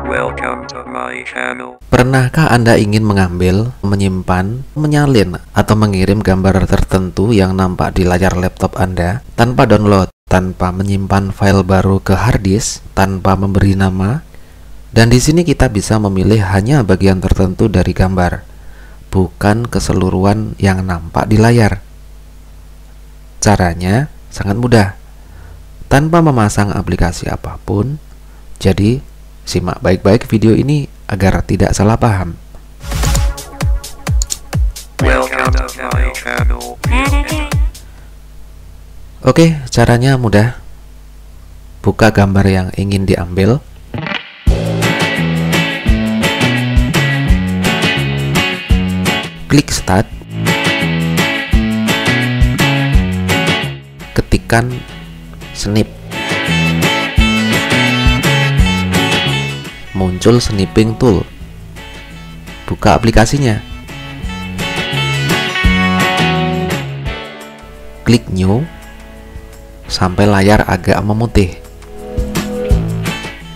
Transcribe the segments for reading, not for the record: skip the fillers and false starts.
Welcome to my channel. Pernahkah Anda ingin mengambil, menyimpan, menyalin, atau mengirim gambar tertentu yang nampak di layar laptop Anda tanpa download, tanpa menyimpan file baru ke hard disk, tanpa memberi nama? Dan di sini kita bisa memilih hanya bagian tertentu dari gambar, bukan keseluruhan yang nampak di layar. Caranya sangat mudah, tanpa memasang aplikasi apapun. Jadi, simak baik-baik video ini agar tidak salah paham. Welcome to my channel. Oke, caranya mudah. Buka gambar yang ingin diambil. Klik Start. Ketikkan snip. Muncul snipping tool. Buka aplikasinya. Klik New sampai layar agak memutih.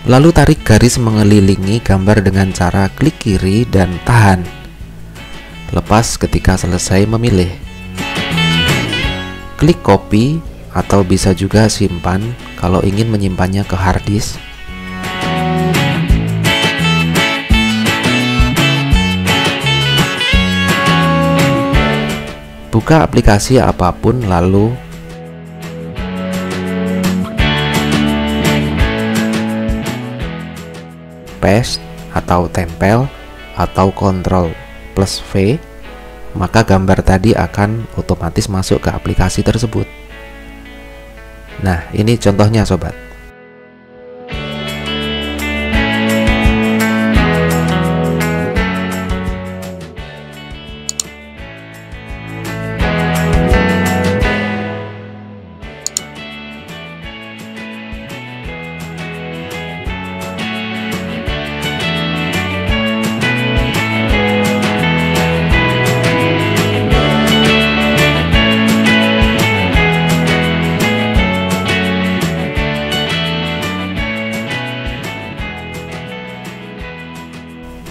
Lalu tarik garis mengelilingi gambar dengan cara klik kiri dan tahan. Lepas ketika selesai memilih. Klik copy atau bisa juga simpan kalau ingin menyimpannya ke hard disk. Buka aplikasi apapun lalu paste atau tempel atau Ctrl plus V, maka gambar tadi akan otomatis masuk ke aplikasi tersebut. Nah, ini contohnya sobat.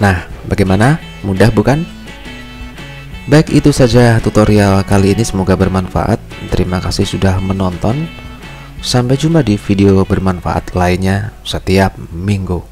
Nah, bagaimana? Mudah bukan? Baik, itu saja tutorial kali ini, semoga bermanfaat. Terima kasih sudah menonton. Sampai jumpa di video bermanfaat lainnya setiap minggu.